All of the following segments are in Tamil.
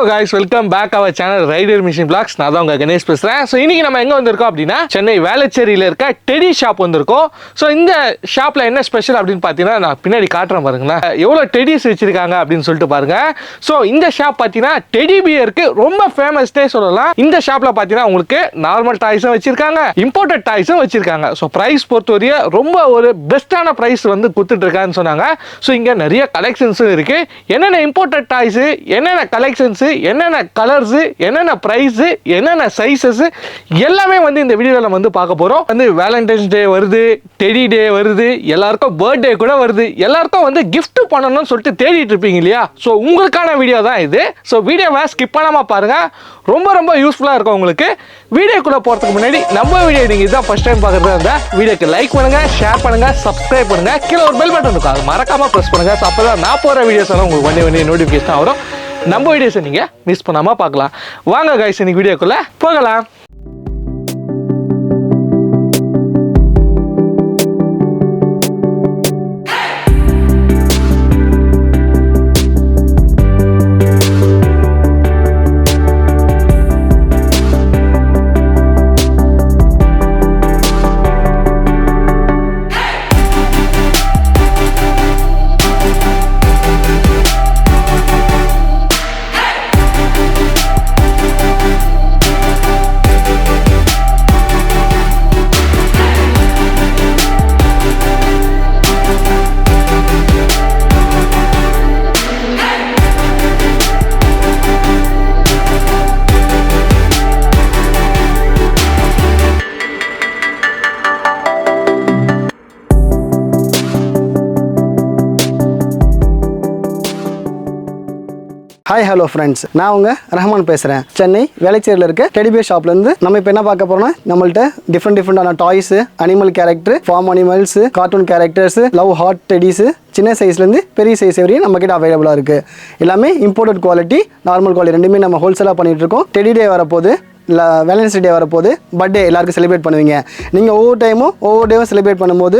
guys, welcome back our channel Rider Machine Vlogs. நான் தான் உங்க கணேஷ் பேசுறேன். சோ இன்னைக்கு நம்ம எங்க வந்திருக்கோம் அப்படினா சென்னை வேளச்சேரியில இருக்க டெடி ஷாப் வந்திருக்கோம். சோ இந்த ஷாப்ல என்ன ஸ்பெஷல் அப்படினு பாத்தீங்கன்னா நான் பின்னாடி காட்றேன் பாருங்களேன். எவ்வளவு டெடிஸ் வச்சிருக்காங்க அப்படினு சொல்லிட்டு பாருங்க. சோ இந்த ஷாப் பாத்தீங்கன்னா டெடி பியருக்கு ரொம்ப ஃபேமஸ்னே சொல்லலாம். இந்த ஷாப்ல பாத்தீங்கன்னா உங்களுக்கு நார்மல் டாய்ஸும் வச்சிருக்காங்க, இம்போர்ட்டட் டாய்ஸும் வச்சிருக்காங்க. சோ பிரைஸ் பொறுத்தவரைய ரொம்ப ஒரு பெஸ்டான பிரைஸ் வந்து கொடுத்துட்டு இருக்கான்னு சொன்னாங்க. சோ இங்க நிறைய கலெக்ஷன்ஸும் இருக்கு. என்னென்ன இம்போர்ட்டட் டாய்ஸ், என்னென்ன கலெக்ஷன்ஸ், என்னென்ன கலர்ஸ், என்னென்ன பிரைஸ், என்னென்ன சைஸஸ் எல்லாமே வந்து இந்த வீடியோல நம்ம வந்து பார்க்க போறோம். வந்து வேலண்டைன்ஸ் டே வருது, டெடி டே வருது, எல்லாருக்கும் பர்த்டே கூட வருது. எல்லாருக்கும் வந்து gift பண்ணணும்னு சொல்லிட்டு தேடிட்டு இருப்பீங்க இல்லையா? ஸோ உங்களுக்கான வீடியோ தான் இது. ஸோ வீடியோவை ஸ்கிப் பண்ணாம பாருங்க, ரொம்ப ரொம்ப யூஸ்ஃபுல்லா இருக்கும் உங்களுக்கு. வீடியோக்குள்ள போறதுக்கு முன்னாடி நம்ம வீடியோ நீங்க இதான் ஃபர்ஸ்ட் டைம் பார்க்கறதா இருந்தா வீடியோக்கு லைக் பண்ணுங்க, ஷேர் பண்ணுங்க, சப்ஸ்கிரைப் பண்ணுங்க. கீழே ஒரு பெல் பட்டன் இருக்கும், அது மறக்காம பிரஸ் பண்ணுங்க. ஸோ அப்பதான் நான் போற வீடியோஸ் எல்லாம் உங்களுக்கு வண்டி நோட்டிஃபிகேஷன் வரும். நம்ம வீடியோஸை நீங்க மிஸ் பண்ணாம பார்க்கலாம். வாங்க கைஸ், இன்னைக்கு வீடியோக்குள்ள போகலாம். ஹாய் ஹலோ ஃப்ரெண்ட்ஸ், நான் உங்கள் ரஹ்மான் பேசுகிறேன். சென்னை வேளச்சேரியில் இருக்க டெடிபியர் ஷாப்லேருந்து நம்ம இப்போ என்ன பார்க்க போகிறோம்னா, நம்மள்ட்ட டிஃப்ரெண்டான toys, animal character, farm animals, cartoon characters, love heart teddies, சின்ன சைஸ்லேருந்து பெரிய சைஸ் வரையும் நம்மக்கிட்ட அவைலபிளாக இருக்குது. எல்லாமே இம்போர்ட்டட் குவாலிட்டி, நார்மல் குவாலிட்டி ரெண்டுமே நம்ம ஹோல்சேலாக பண்ணிகிட்ருக்கோம். டெடி டே வரப்போது, இல்லை வேலன்ஸ் டே வரப்போது, பர்த்டே எல்லாருக்கும் செலிப்ரேட் பண்ணுவீங்க. நீங்கள் ஒவ்வொரு டேவும் செலிப்ரேட் பண்ணும்போது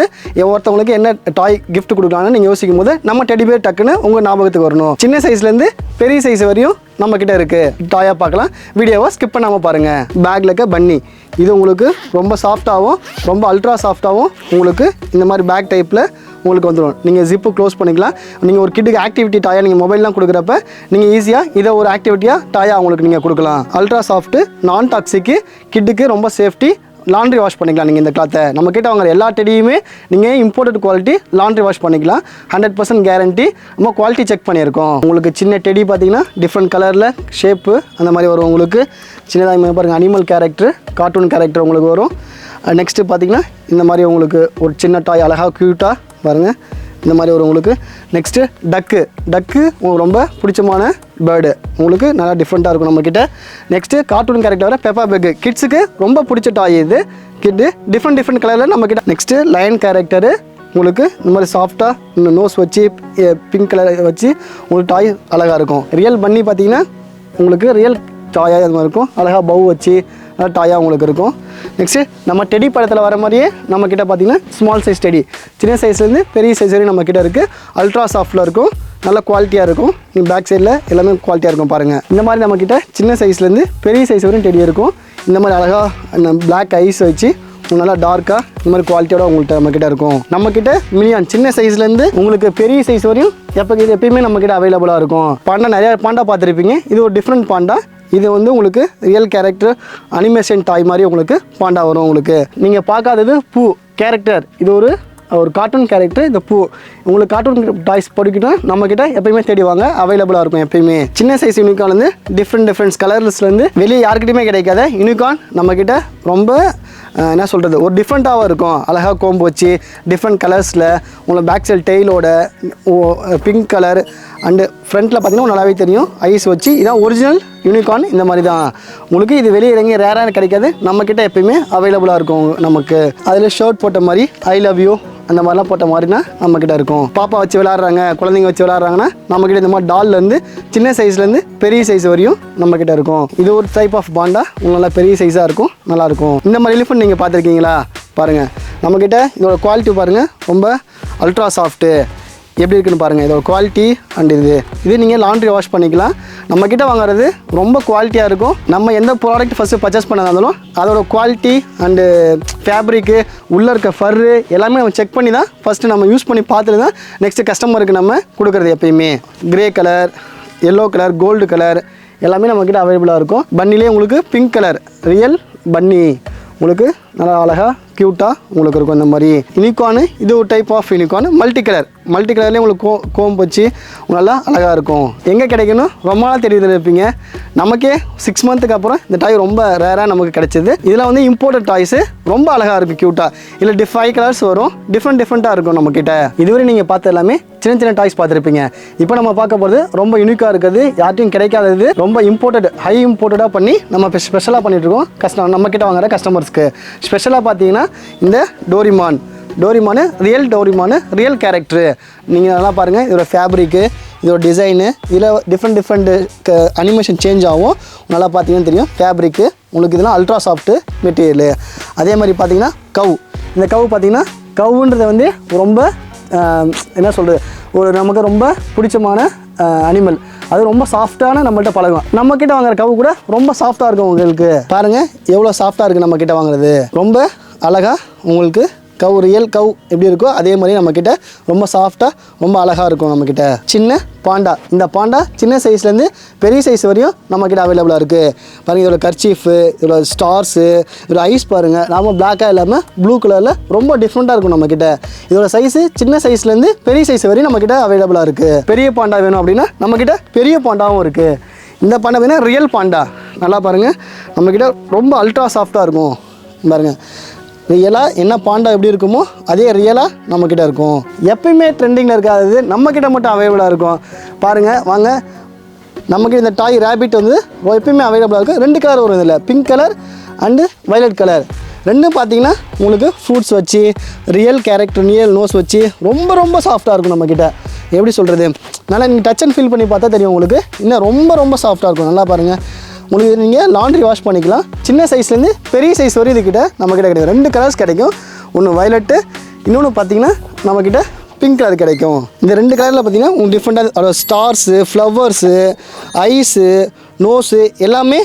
ஒருத்தவங்களுக்கு என்ன டாய் கிஃப்ட் கொடுக்கலாம்னு நீங்கள் யோசிக்கும் போது நம்ம டெடிபியர் டக்குன்னு உங்கள் ஞாபகத்துக்கு வரணும். சின்ன சைஸ்லேருந்து பெரிய சைஸ் வரையும் நம்மக்கிட்ட இருக்குது. டாயாக பார்க்கலாம், வீடியோவை ஸ்கிப் பண்ணாமல் பாருங்கள். பேக்கில் இருக்க பன்னி, இது உங்களுக்கு ரொம்ப சாஃப்டாகவும் ரொம்ப அல்ட்ரா சாஃப்டாகவும் உங்களுக்கு இந்த மாதிரி பேக் டைப்பில் உங்களுக்கு வந்துடும். நீங்கள் ஜிப்பு க்ளோஸ் பண்ணிக்கலாம். நீங்கள் ஒரு கிட்டுக்கு ஆக்டிவிட்டி டாயாக நீங்கள் மொபைல்லாம் கொடுக்குறப்ப நீங்கள் ஈஸியாக இதை ஒரு ஆக்டிவிட்டியாக டாயாக உங்களுக்கு நீங்கள் கொடுக்கலாம். அல்ட்ரா சாஃப்ட்டு, நான் டாக்ஸிக்கு, கிட்டுக்கு ரொம்ப சேஃப்டி. லாண்ட்ரி வாஷ் பண்ணிக்கலாம். நீங்கள் இந்த கிளாத்தை நம்ம கிட்ட வாங்குற எல்லா டெடியுமே நீங்கள் இம்போர்ட்டட் குவாலிட்டி லாண்ட்ரி வாஷ் பண்ணிக்கலாம். 100% கேரண்டி. நம்ம குவாலிட்டி செக் பண்ணியிருக்கோம். உங்களுக்கு சின்ன டெடி பார்த்தீங்கன்னா டிஃப்ரெண்ட் கலரில் ஷேப்பு அந்த மாதிரி வரும். உங்களுக்கு சின்னதாக பாருங்கள், அனிமல் கேரக்டர், கார்ட்டூன் கேரக்டர் உங்களுக்கு வரும். நெக்ஸ்ட்டு பார்த்தீங்கன்னா இந்த மாதிரி உங்களுக்கு ஒரு சின்ன டாய் அழகாக க்யூட்டாக பாருங்கள், இந்த மாதிரி வரும் உங்களுக்கு. நெக்ஸ்ட்டு டக்கு உங்களுக்கு ரொம்ப பிடிச்சமான பேர்டு, உங்களுக்கு நல்லா டிஃப்ரெண்ட்டாக இருக்கும் நம்மக்கிட்ட. நெக்ஸ்ட்டு கார்ட்டூன் கேரக்டர் வர பெப்பா பெக்கு, கிட்ஸுக்கு ரொம்ப பிடிச்ச டாய் இது. கிட்டு டிஃப்ரெண்ட் கலரில் நம்மக்கிட்ட. நெக்ஸ்ட்டு லயன் கேரக்டரு, உங்களுக்கு இந்த மாதிரி சாஃப்டாக இந்த நோஸ் வச்சு பிங்க் கலர் வச்சு உங்களுக்கு டாய் அழகாக இருக்கும். ரியல் பன்னி பார்த்தீங்கன்னா உங்களுக்கு ரியல் டாயாக அது மாதிரி இருக்கும். அழகாக பவு வச்சு நல்லா டாயாக உங்களுக்கு இருக்கும். நெக்ஸ்ட்டு நம்ம டெடி படத்தில் வர மாதிரியே நம்மக்கிட்ட பார்த்தீங்கன்னா ஸ்மால் சைஸ் டெடி, சின்ன சைஸ்லேருந்து பெரிய சைஸ் வரையும் நம்மக்கிட்ட இருக்குது. அல்ட்ரா சாஃப்டில் இருக்கும், நல்ல குவாலிட்டியாக இருக்கும். நீங்கள் பேக் சைடில் எல்லாமே குவாலிட்டியாக இருக்கும் பாருங்கள். இந்த மாதிரி நம்மக்கிட்ட சின்ன சைஸ்லேருந்து பெரிய சைஸ் வரையும் டெடி இருக்கும். இந்த மாதிரி அழகாக பிளாக் ஐஸ் வச்சு நல்லா டார்க்காக இந்த மாதிரி குவாலிட்டியோட உங்கள்கிட்ட நம்மக்கிட்ட இருக்கும். நம்மக்கிட்ட மினியான் சின்ன சைஸ்லேருந்து உங்களுக்கு பெரிய சைஸ் வரையும் எப்பயுமே நம்மக்கிட்ட அவைலபிளாக இருக்கும். பாண்டா நிறையா பாண்டா பார்த்துருப்பீங்க. இது ஒரு டிஃப்ரெண்ட் பாண்டா. இது வந்து உங்களுக்கு ரியல் கேரக்டர் அனிமேஷன் டாய் மாதிரி உங்களுக்கு பாண்டா வரும். உங்களுக்கு நீங்கள் பார்க்காதது பூ கேரக்டர், இது ஒரு கார்ட்டூன் கேரக்டர். இந்த பூ உங்களுக்கு கார்ட்டூன் டாய்ஸ் பிடிக்கணும் நம்மக்கிட்ட எப்பயுமே தேடி வாங்க, அவைலபிளாக இருக்கும் எப்பயுமே. சின்ன சைஸ் யூனிகார்ன் வந்து டிஃப்ரெண்ட் கலர்ஸ்லேருந்து வெளியே யாருக்கிட்டையுமே கிடைக்காத யூனிகார்ன் நம்மக்கிட்ட ரொம்ப என்ன சொல்கிறது ஒரு டிஃப்ரெண்ட்டாகவும் இருக்கும். அழகாக கோம்பு வச்சு டிஃப்ரெண்ட் கலர்ஸில் உங்களுக்கு பேக் சைடு டெய்லோட பிங்க் கலர் அண்டு ஃப்ரண்ட்டில் பார்த்தீங்கன்னா நல்லாவே தெரியும் ஐஸ் வச்சு. இதான் ஒரிஜினல் யூனிகார்ன். இந்த மாதிரி தான் உங்களுக்கு இது வெளியே இறங்கி ரேராக கிடைக்காது, நம்மக்கிட்ட எப்பயுமே அவைலபிளாக இருக்கும். நமக்கு அதில் ஷர்ட் போட்ட மாதிரி ஐ லவ் யூ அந்த மாதிரிலாம் போட்ட மாதிரினா நம்மக்கிட்ட இருக்கும். பாப்பா வச்சு விளாட்றாங்க, குழந்தைங்க வச்சு விளாட்றாங்கன்னா நம்மக்கிட்ட இந்த மாதிரி டால்லேருந்து சின்ன சைஸ்லேருந்து பெரிய சைஸ் வரையும் நம்மக்கிட்ட இருக்கும். இது ஒரு டைப் ஆஃப் பாண்டா, நல்லா பெரிய சைஸாக இருக்கும், நல்லாயிருக்கும். இந்த மாதிரி எலிஃபண்ட் நீங்கள் பார்த்துருக்கீங்களா? பாருங்கள் நம்மக்கிட்ட இதோட குவாலிட்டி பாருங்கள், ரொம்ப அல்ட்ரா சாஃப்ட்டு. எப்படி இருக்குன்னு பாருங்கள். இதோட குவாலிட்டி அண்ட் இது நீங்கள் லாண்ட்ரி வாஷ் பண்ணிக்கலாம். நம்மக்கிட்ட வாங்குறது ரொம்ப குவாலிட்டியாக இருக்கும். நம்ம எந்த ப்ராடக்ட் ஃபஸ்ட்டு பர்ச்சேஸ் பண்ணதா இருந்தாலும் அதோட குவாலிட்டி அண்டு ஃபேப்ரிக்கு உள்ளே இருக்க ஃபர்ரு எல்லாமே நம்ம செக் பண்ணி தான் ஃபஸ்ட்டு நம்ம யூஸ் பண்ணி பார்த்துட்டு தான் நெக்ஸ்ட்டு கஸ்டமருக்கு நம்ம கொடுக்குறது. எப்பயுமே grey colour, yellow colour, gold colour எல்லாமே நம்மக்கிட்ட அவைலபிளாக இருக்கும். பன்னிலே உங்களுக்கு பிங்க் கலர் ரியல் பன்னி உங்களுக்கு நல்லா அழகாக க்யூட்டாக உங்களுக்கு இருக்கும். இந்த மாதிரி யூனிகார்னு இது ஒரு டைப் ஆஃப் யூனிகார்னு. மல்டி கலர்லேயே உங்களுக்கு கோம்பு வச்சு நல்லா அழகாக இருக்கும். எங்கே கிடைக்கணும் ரொம்ப நாள் தெரியுது இருப்பீங்க. நமக்கே 6 மந்த்துக்கு அப்புறம் இந்த டாய் ரொம்ப ரேராக நமக்கு கிடைச்சிது. இதில் வந்து இம்போர்ட்டட் டாய்ஸு ரொம்ப அழகாக இருக்குது க்யூட்டாக. இதில் 5 கலர்ஸ் வரும், டிஃப்ரெண்ட்டாக இருக்கும் நம்மக்கிட்ட. இதுவரை நீங்கள் பார்த்து எல்லாமே சின்ன டாய்ஸ் பார்த்துருப்பீங்க. இப்போ நம்ம பார்க்க போகிறது ரொம்ப யூனிக்காக இருக்குது, யார்ட்டையும் கிடைக்காதது, ரொம்ப இம்போர்ட்டட் ஹை இம்போர்ட்டடாக பண்ணி நம்ம ஸ்பெஷலாக பண்ணிகிட்ருக்கோம் நம்மக்கிட்ட வாங்குற கஸ்டமர்ஸ்க்கு. ஸ்பெஷலாக பார்த்தீங்கன்னா இந்த டோரிமானு ரியல் கேரக்டரு. நீங்கள் நல்லா பாருங்கள். இதோட ஃபேப்ரிக்கு, இதோட டிசைனு, இதில் டிஃப்ரெண்ட் அனிமேஷன் சேஞ்ச் ஆகும். நல்லா பார்த்தீங்கன்னு தெரியும். ஃபேப்ரிக்கு உங்களுக்கு இதெல்லாம் அல்ட்ரா சாஃப்ட்டு மெட்டீரியலு. அதே மாதிரி பார்த்தீங்கன்னா இந்த கவு பார்த்தீங்கன்னா கவுன்றது வந்து ரொம்ப என்ன சொல்கிறது, ஒரு நமக்கு ரொம்ப பிடிச்சமான அனிமல். அது ரொம்ப சாஃப்டான நம்மள்கிட்ட பழகும். நம்மக்கிட்ட வாங்குற கவு கூட ரொம்ப சாஃப்டாக இருக்கும். உங்களுக்கு பாருங்கள் எவ்வளோ சாஃப்டாக இருக்குது நம்மக்கிட்ட வாங்குறது. ரொம்ப அழகாக உங்களுக்கு ரியல் கவு எப்படி இருக்கோ அதே மாதிரி நம்மக்கிட்ட ரொம்ப சாஃப்டாக ரொம்ப அழகாக இருக்கும். நம்மக்கிட்ட சின்ன பாண்டா, இந்த பாண்டா சின்ன சைஸ்லேருந்து பெரிய சைஸ் வரையும் நம்மக்கிட்ட அவைலபிளாக இருக்குது. பாருங்கள் இதோட கர்ச்சீஃபு, இதோட ஸ்டார்ஸு, இதோட ஐஸ் பாருங்கள். நாம பிளாக்காக இல்லாமல் ப்ளூ கலரில் ரொம்ப டிஃப்ரெண்ட்டாக இருக்கும் நம்மக்கிட்ட. இதோட சைஸு சின்ன சைஸ்லேருந்து பெரிய சைஸ் வரையும் நம்மக்கிட்ட அவைலபிளாக இருக்குது. பெரிய பாண்டா வேணும் அப்படின்னா நம்மக்கிட்ட பெரிய பாண்டாவும் இருக்குது. இந்த பாண்டா வேணால் ரியல் பாண்டா. நல்லா பாருங்கள் நம்மக்கிட்ட ரொம்ப அல்ட்ரா சாஃப்டாக இருக்கும். பாருங்கள் ரியலாக என்ன பாண்டா எப்படி இருக்குமோ அதே ரியலாக நம்மக்கிட்ட இருக்கும். எப்பயுமே ட்ரெண்டிங்கில் இருக்காது, நம்மக்கிட்ட மட்டும் அவைலபிளாக இருக்கும். பாருங்கள் வாங்க, நம்மக்கிட்ட இந்த டாய் ரேபிட் வந்து எப்பயுமே அவைலபிளாக இருக்கும். 2 கலர் வரும் இதில், pink colour and violet colour. ரெண்டும் பார்த்தீங்கன்னா உங்களுக்கு ஃப்ரூட்ஸ் வச்சு ரியல் கேரக்டர் ரியல் நோஸ் வச்சு ரொம்ப சாஃப்டாக இருக்கும். நம்மக்கிட்ட எப்படி சொல்கிறது, நல்லா நீங்கள் டச் அண்ட் ஃபீல் பண்ணி பார்த்தா தெரியும் உங்களுக்கு. இன்னும் ரொம்ப சாஃப்டாக இருக்கும். நல்லா பாருங்கள். உங்களுக்கு நீங்கள் லாண்ட்ரி வாஷ் பண்ணிக்கலாம். சின்ன சைஸ்லேருந்து பெரிய சைஸ் வரை இதுக்கிட்ட நம்மக்கிட்ட கிடைக்கும். 2 கலர்ஸ் கிடைக்கும். ஒன்று வயலட்டு, இன்னொன்று பார்த்தீங்கன்னா நம்மக்கிட்ட பிங்க் கலர் கிடைக்கும். இந்த 2 கலரில் பார்த்தீங்கன்னா உங்களுக்கு டிஃப்ரெண்ட்டாக அதோட ஸ்டார்ஸு, ஃப்ளவர்ஸு, ஐஸு, நோஸு எல்லாமே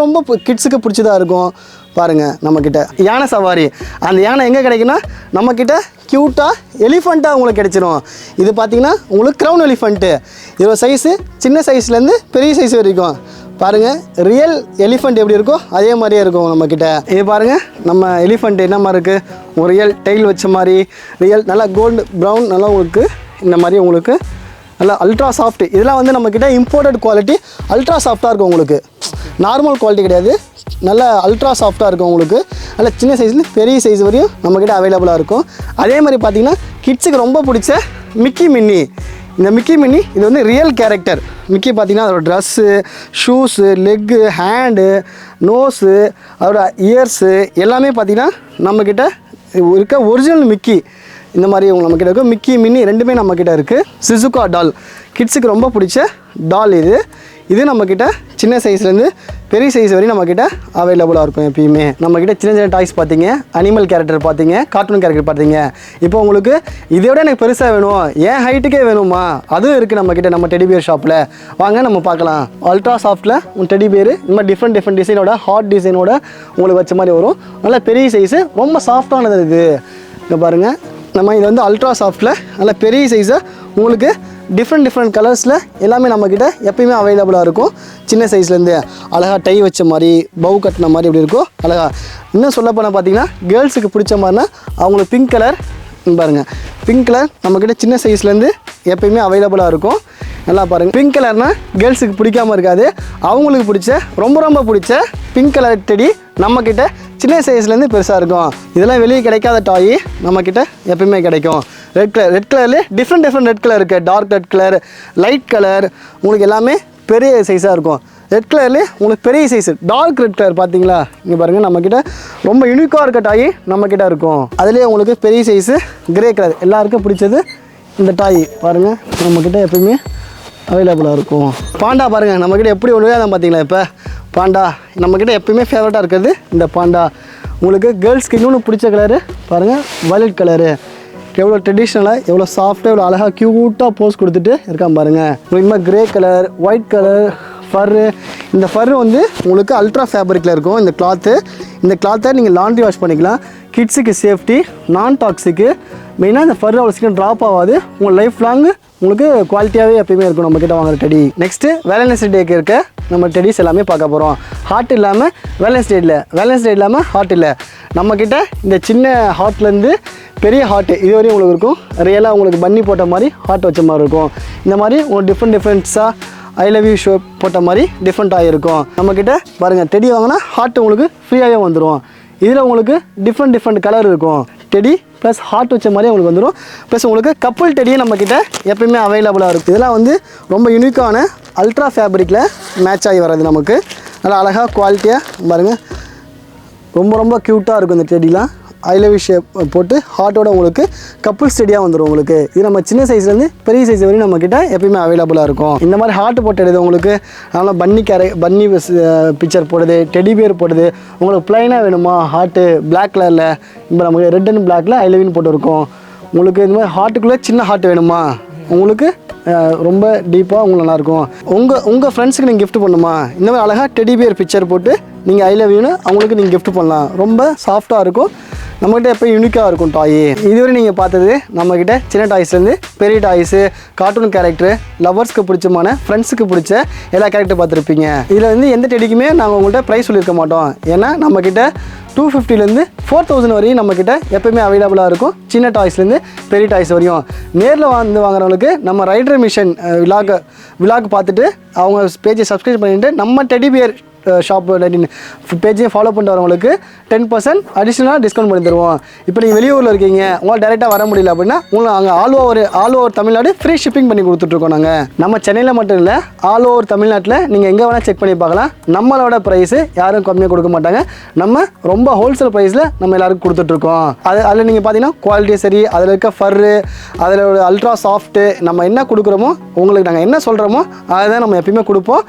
ரொம்ப கிட்ஸுக்கு பிடிச்சதாக இருக்கும். பாருங்கள் நம்மக்கிட்ட யானை சவாரி. அந்த யானை எங்கே கிடைக்குன்னா நம்மக்கிட்ட க்யூட்டாக எலிஃபண்ட்டாக உங்களுக்கு கிடைச்சிரும். இது பார்த்தீங்கன்னா உங்களுக்கு க்ரௌன் எலிஃபண்ட்டு. இதோட சைஸு சின்ன சைஸ்லேருந்து பெரிய சைஸ் வரைக்கும். பாருங்கள் ரியல் எலிஃபண்ட் எப்படி இருக்கோ அதே மாதிரியே இருக்கும் நம்மக்கிட்ட. இது பாருங்கள் நம்ம எலிஃபண்ட் என்ன மாதிரி இருக்குது, ஒரு ரியல் டெய்ல் வச்ச மாதிரி ரியல் நல்லா கோல்டு ப்ரௌன் நல்லா உங்களுக்கு இந்த மாதிரி உங்களுக்கு நல்லா அல்ட்ரா சாஃப்ட். இதெல்லாம் வந்து நம்மக்கிட்ட இம்போர்ட்டட் குவாலிட்டி அல்ட்ரா சாஃப்டாக இருக்கும். உங்களுக்கு நார்மல் குவாலிட்டி கிடையாது, நல்லா அல்ட்ரா சாஃப்டாக இருக்கும். உங்களுக்கு நல்லா சின்ன சைஸில் பெரிய சைஸ் வரையும் நம்மக்கிட்ட அவைலபிளாக இருக்கும். அதே மாதிரி பார்த்திங்கன்னா கிட்ஸுக்கு ரொம்ப பிடிச்ச மிக்கி மின்னி. இந்த மிக்கி மின்னி இது வந்து ரியல் கேரக்டர். மிக்கி பார்த்திங்கன்னா அதோட dress, shoes, leg, hand, nose, அதோட இயர்ஸு எல்லாமே பார்த்திங்கன்னா நம்மக்கிட்ட இருக்க ஒரிஜினல் மிக்கி இந்த மாதிரி நம்மக்கிட்ட இருக்கும். மிக்கி மின்னி ரெண்டுமே நம்மக்கிட்ட இருக்குது. சிசுகா டால் கிட்ஸுக்கு ரொம்ப பிடிச்ச டால் இது நம்மக்கிட்ட சின்ன சைஸ்லேருந்து பெரிய சைஸ் வரையும் நம்மக்கிட்ட அவைலபிளாக இருக்கும். எப்பயுமே நம்மக்கிட்ட சின்ன டாய்ஸ் பார்த்தீங்க, அனிமல் கேரக்டர் பார்த்தீங்க, கார்ட்டூன் கேரக்டர் பார்த்தீங்க. இப்போ உங்களுக்கு இதை விட எனக்கு பெருசாக வேணும், ஏன் ஹைட்டுக்கே வேணுமா, அதுவும் இருக்குது நம்மக்கிட்ட நம்ம டெடி பியர் ஷாப்பில். வாங்க நம்ம பார்க்கலாம். அல்ட்ரா சாஃப்ட்டில் உங்கள் டெடி பியர் இந்த மாதிரி டிஃப்ரெண்ட் டிசைனோட ஹார்ட் டிசைனோட உங்களுக்கு வச்ச மாதிரி வரும். நல்லா பெரிய சைஸு ரொம்ப சாஃப்டானது இது. இங்கே பாருங்கள் நம்ம இது வந்து அல்ட்ரா சாஃப்ட்டில் நல்லா பெரிய சைஸாக உங்களுக்கு டிஃப்ரெண்ட் கலர்ஸில் எல்லாமே நம்மக்கிட்ட எப்பயுமே அவைலபிளாக இருக்கும். சின்ன சைஸ்லேருந்து அழகாக டை வச்ச மாதிரி பவு கட்டின மாதிரி இப்படி இருக்கும் அழகாக. இன்னும் சொல்ல போனால் பார்த்தீங்கன்னா கேர்ள்ஸுக்கு பிடிச்ச மாதிரினா அவங்களுக்கு பிங்க் கலர் பாருங்கள். பிங்க் கலர் நம்மக்கிட்ட சின்ன சைஸ்லேருந்து எப்பயுமே அவைலபிளாக இருக்கும். நல்லா பாருங்கள். பிங்க் கலர்னால் கேர்ள்ஸுக்கு பிடிக்காமல் இருக்காது, அவங்களுக்கு பிடிச்ச ரொம்ப பிடிச்ச பிங்க் கலர் டெடி நம்மக்கிட்ட சின்ன சைஸ்லேருந்து பெருசாக இருக்கும். இதெல்லாம் வெளியே கிடைக்காத டாய் நம்மக்கிட்ட எப்பயுமே கிடைக்கும். ரெட் கலர்லேயே டிஃப்ரெண்ட் ரெட் கலர் இருக்குது. Dark red colour, light colour உங்களுக்கு எல்லாமே பெரிய சைஸாக இருக்கும். ரெட் கலர்லேயே உங்களுக்கு பெரிய சைஸு டார்க் ரெட் கலர் பார்த்தீங்களா, இங்கே பாருங்கள் நம்மக்கிட்ட ரொம்ப யூனிக்காக இருக்க டாய் நம்மக்கிட்ட இருக்கும். அதுலேயே உங்களுக்கு பெரிய சைஸு கிரே கலர் எல்லாருக்கும் பிடிச்சது இந்த டாய் பாருங்கள் நம்மக்கிட்ட எப்பயுமே அவைலபிளாக இருக்கும். பாண்டா பாருங்கள் நம்மக்கிட்ட எப்படி ஒன்று தான் பார்த்தீங்களா. இப்போ பாண்டா நம்மக்கிட்ட எப்பயுமே ஃபேவரட்டாக இருக்கிறது இந்த பாண்டா. உங்களுக்கு கேர்ள்ஸ்க்கு இன்னொன்று பிடிச்ச கலரு பாருங்கள் வயலட் கலரு. எவ்வளோ ட்ரெடிஷ்னலாக எவ்வளோ சாஃப்டாக எவ்வளோ அழகாக க்யூட்டாக போஸ் கொடுத்துட்டு இருக்கான் பாருங்கள். உங்களுக்கு இந்த மாதிரி grey colour, white colour fur. இந்த ஃபர்ரு வந்து உங்களுக்கு அல்ட்ரா ஃபேப்ரிக்கில் இருக்கும் இந்த கிளாத்து. இந்த கிளாத்தை நீங்கள் லாண்ட்ரி வாஷ் பண்ணிக்கலாம். கிட்ஸுக்கு சேஃப்டி, நான் டாக்ஸிக்கு. மெயினாக இந்த ஃபர்ரு அவ்வளோ சீக்கிரம் ட்ராப் ஆகாது. உங்கள் லைஃப் லாங்கு உங்களுக்கு குவாலிட்டியாகவே எப்பயுமே இருக்கும் நம்மக்கிட்ட வாங்குற டெடி. நெக்ஸ்ட்டு வேலன்ஸ் டேக்கு இருக்க நம்ம டெடிஸ் எல்லாமே பார்க்க போகிறோம். ஹார்ட் இல்லாமல் வேலன்ஸ் டே இல்லை, வேலன்ஸ் டே இல்லாமல் ஹார்ட் இல்லை. நம்மக்கிட்ட இந்த சின்ன ஹார்ட்லேருந்து பெரிய ஹார்ட்டு இது வரையும் உங்களுக்கு இருக்கும். ரியலாக உங்களுக்கு பன்னி போட்ட மாதிரி ஹார்ட் வச்ச மாதிரி இருக்கும். இந்த மாதிரி உங்களுக்கு டிஃப்ரெண்ட்ஸாக ஐ லவ் யூ ஷோ போட்ட மாதிரி டிஃப்ரெண்ட்டாக இருக்கும். நம்மக்கிட்ட பாருங்கள், டெடி வாங்கினா ஹார்ட் உங்களுக்கு ஃப்ரீயாகவே வந்துடும். இதில் உங்களுக்கு டிஃப்ரெண்ட் கலர் இருக்கும். டெடி ப்ளஸ் ஹார்ட் வச்ச மாதிரி உங்களுக்கு வந்துடும். ப்ளஸ் உங்களுக்கு கப்புள் டெடியே நம்மக்கிட்ட எப்பயுமே அவைலபிளாக இருக்கும். இதெல்லாம் வந்து ரொம்ப யூனிக்கான அல்ட்ரா ஃபேப்ரிக்கில் மேட்ச் ஆகி வர்றது. நமக்கு நல்லா அழகாக குவாலிட்டியாக பாருங்கள், ரொம்ப க்யூட்டாக இருக்கும் இந்த டெடிலாம். ஐ லவ் யூ ஷேப் போட்டு ஹார்ட்டோட உங்களுக்கு கப்புள் ஸ்டெடியாக வந்துடும் உங்களுக்கு. இது நம்ம சின்ன சைஸ்லேருந்து பெரிய சைஸ் வரையும் நம்மக்கிட்ட எப்பயுமே அவைலபிளாக இருக்கும். இந்த மாதிரி ஹார்ட் போட்டு எடுது உங்களுக்கு நல்லா பன்னி பிக்சர் போடுது, டெடி பேர் போடுது. உங்களுக்கு ப்ளைனாக வேணுமா ஹார்ட்டு பிளாக் கலரில், இப்போ நமக்கு ரெட் அண்ட் பிளாக்கில் ஐ லவ் யூன்னு போட்டு இருக்கும். உங்களுக்கு இந்த மாதிரி ஹார்ட்டுக்குள்ளே சின்ன ஹார்ட் வேணுமா, உங்களுக்கு ரொம்ப டீப்பாக உங்களுக்கு நல்லாயிருக்கும். உங்கள் ஃப்ரெண்ட்ஸுக்கு நீங்கள் கிஃப்ட் பண்ணுமா, இந்த மாதிரி அழகாக டெடி பேர் பிக்சர் போட்டு நீங்கள் ஐ லவ் யூன்னு அவங்களுக்கு நீங்கள் கிஃப்ட் பண்ணலாம். ரொம்ப சாஃப்டாக இருக்கும். நம்மக்கிட்ட எப்போ யூனிக்காக இருக்கும் டாய். இதுவரை நீங்கள் பார்த்தது நம்மக்கிட்ட சின்ன டாய்ஸ்லேருந்து பெரிய டாய்ஸு, கார்ட்டூன் கேரக்டர், லவர்ஸ்க்கு பிடிச்சமான, ஃப்ரெண்ட்ஸுக்கு பிடிச்ச எல்லா கேரக்டர் பார்த்துருப்பீங்க. இதில் வந்து எந்த டெடிக்குமே நாங்கள் உங்கள்கிட்ட ப்ரைஸ் சொல்லியிருக்க மாட்டோம். ஏன்னா நம்மக்கிட்ட 250லேருந்து 4000 வரையும் நம்மக்கிட்ட எப்போயுமே அவைலபிளாக இருக்கும். சின்ன டாய்ஸ்லேருந்து பெரிய டாய்ஸ் வரையும். நேரில் வந்து வாங்குறவங்களுக்கு நம்ம ரைடர் மிஷன் விலாக் பார்த்துட்டு அவங்க பேஜை சப்ஸ்கிரைப் பண்ணிவிட்டு நம்ம டெடி பியர் ஷாப் பேஜையும் ஃபாலோ பண்ணிட்டு வரவங்களுக்கு 10% அடிஷ்னலாக டிஸ்கவுண்ட் பண்ணி தருவோம். இப்போ நீங்கள் வெளியூரில் இருக்கீங்க, உங்களால் டேரெக்டாக வர முடியல அப்படின்னா உங்களுக்கு அங்கே all over Tamil Nadu free shipping பண்ணி கொடுத்துட்ருக்கோம். நாங்கள் நம்ம சென்னையில் மட்டும் இல்லை, ஆல் ஓவர் தமிழ்நாட்டில் நீங்கள் எங்கே வேணால் செக் பண்ணி பார்க்கலாம். நம்மளோட ப்ரைஸு யாரும் கம்மியாக கொடுக்க மாட்டாங்க. நம்ம ரொம்ப ஹோல்சேல் ப்ரைஸில் நம்ம எல்லாருக்கும் கொடுத்துட்ருக்கோம். அதில் நீங்கள் பார்த்தீங்கன்னா குவாலிட்டியும் சரி, அதில் இருக்க ஃபர்ரு, அதில் ஒரு அல்ட்ரா சாஃப்ட்டு, நம்ம என்ன கொடுக்குறோமோ உங்களுக்கு நாங்கள் என்ன சொல்கிறோமோ அதை தான் நம்ம எப்பயுமே கொடுப்போம்.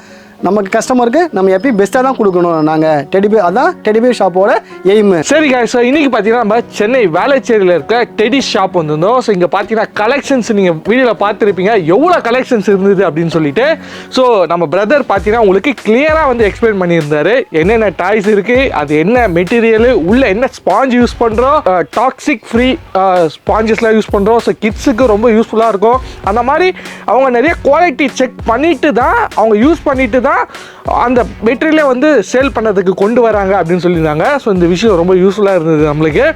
நமக்கு கஸ்டமருக்கு நம்ம எப்பயும் பெஸ்ட்டாக தான் கொடுக்கணும். நாங்கள் டெடிபே அதான் டெடிபே ஷாப்போட எய்மு. சரி guys, ஸோ இன்றைக்கி பார்த்தீங்கன்னா நம்ம சென்னை வேளச்சேரியில் இருக்க டெடி ஷாப் வந்திருந்தோம். ஸோ இங்கே பார்த்தீங்கன்னா கலெக்ஷன்ஸ் நீங்கள் வீடியோவில் பார்த்துருப்பீங்க எவ்வளோ கலெக்ஷன்ஸ் இருந்தது அப்படின்னு சொல்லிட்டு. ஸோ நம்ம பிரதர் பார்த்தீங்கன்னா உங்களுக்கு கிளியராக வந்து எக்ஸ்பிளைன் பண்ணியிருந்தாரு என்னென்ன டாய்ஸ் இருக்குது, அது என்ன மெட்டீரியலு, உள்ள என்ன ஸ்பாஞ்ச் யூஸ் பண்ணுறோம், டாக்ஸிக் ஃப்ரீ ஸ்பாஞ்சஸ்லாம் யூஸ் பண்ணுறோம். ஸோ கிட்ஸுக்கு ரொம்ப யூஸ்ஃபுல்லாக இருக்கும். அந்த மாதிரி அவங்க நிறைய குவாலிட்டி செக் பண்ணிட்டு தான் அவங்க யூஸ் பண்ணிட்டு தான் அந்த மெட்டீரியலே வந்து சேல் பண்ணதுக்கு கொண்டு வராங்க அப்படின்னு சொல்லியிருந்தாங்க. ஸோ இந்த விஷயம் ரொம்ப யூஸ்ஃபுல்லாக இருந்தது நம்மளுக்கு.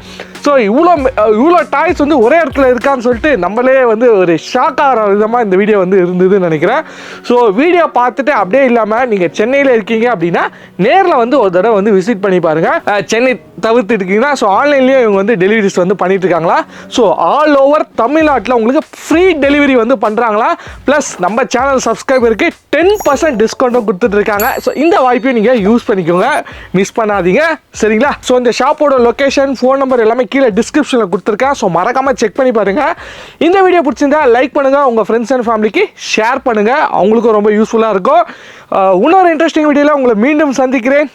ஸோ இவ்வளோ டாய்ஸ் வந்து ஒரே இடத்துல இருக்கான்னு சொல்லிட்டு நம்மளே வந்து ஒரு ஷாக் ஆகிற விதமாக இந்த வீடியோ வந்து இருந்ததுன்னு நினைக்கிறேன். ஸோ வீடியோ பார்த்துட்டு அப்படியே இல்லாமல் நீங்கள் சென்னையில் இருக்கீங்க அப்படின்னா நேரில் வந்து ஒரு தடவை வந்து விசிட் பண்ணி பாருங்கள். சென்னை தவிர்த்து இருக்கீங்கன்னா ஸோ ஆன்லைன்லேயே இவங்க வந்து டெலிவரிஸ் வந்து பண்ணிட்டு இருக்காங்களா. ஸோ ஆல் ஓவர் தமிழ்நாட்டில் உங்களுக்கு ஃப்ரீ டெலிவரி வந்து பண்ணுறாங்களா. ப்ளஸ் நம்ம சேனல் சப்ஸ்கிரைபருக்கு 10% டிஸ்கவுண்ட்டும் கொடுத்துட்ருக்காங்க. ஸோ இந்த வாய்ப்பையும் நீங்கள் யூஸ் பண்ணிக்கோங்க, மிஸ் பண்ணாதீங்க சரிங்களா. ஸோ இந்த ஷாப்போட லொக்கேஷன், ஃபோன் நம்பர் எல்லாமே கீழே டிஸ்கிரிப்ஷனில் கொடுத்துருக்கேன். ஸோ மறக்காமல் செக் பண்ணி பாருங்கள். இந்த வீடியோ பிடிச்சிருந்தா லைக் பண்ணுங்கள், உங்கள் ஃப்ரெண்ட்ஸ் அண்ட் ஃபேமிலிக்கு ஷேர் பண்ணுங்கள், அவங்களுக்கும் ரொம்ப யூஸ்ஃபுல்லாக இருக்கும். இன்னொரு இன்ட்ரெஸ்டிங் வீடியோவில் உங்களை மீண்டும் சந்திக்கிறேன்.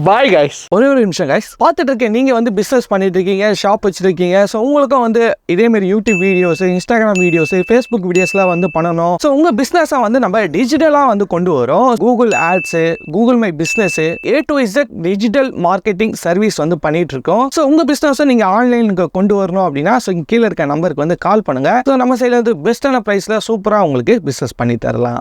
Bye guys. ஒரே ஒரு நிமிஷம் கைஸ், பார்த்துட்டு இருக்கேன் நீங்கள் வந்து பிஸ்னஸ் பண்ணிட்டு இருக்கீங்க, ஷாப் வச்சுருக்கீங்க. ஸோ உங்களுக்கும் வந்து இதேமாரி YouTube videos, Instagram videos, Facebook வீடியோஸ்லாம் வந்து பண்ணணும். ஸோ உங்கள் பிஸ்னஸை வந்து நம்ம டிஜிட்டலாக வந்து கொண்டு வரோம். Google ads, Google my business, A to Z digital marketing service வந்து பண்ணிட்டு இருக்கோம். ஸோ உங்கள் பிஸ்னஸை நீங்கள் ஆன்லைனுக்கு கொண்டு வரணும் அப்படின்னா ஸோ கீழே இருக்க நம்பருக்கு வந்து கால் பண்ணுங்கள். ஸோ நம்ம சைடில் வந்து பெஸ்ட்டான ப்ரைஸில் சூப்பராக உங்களுக்கு பிஸ்னஸ் பண்ணி தரலாம்.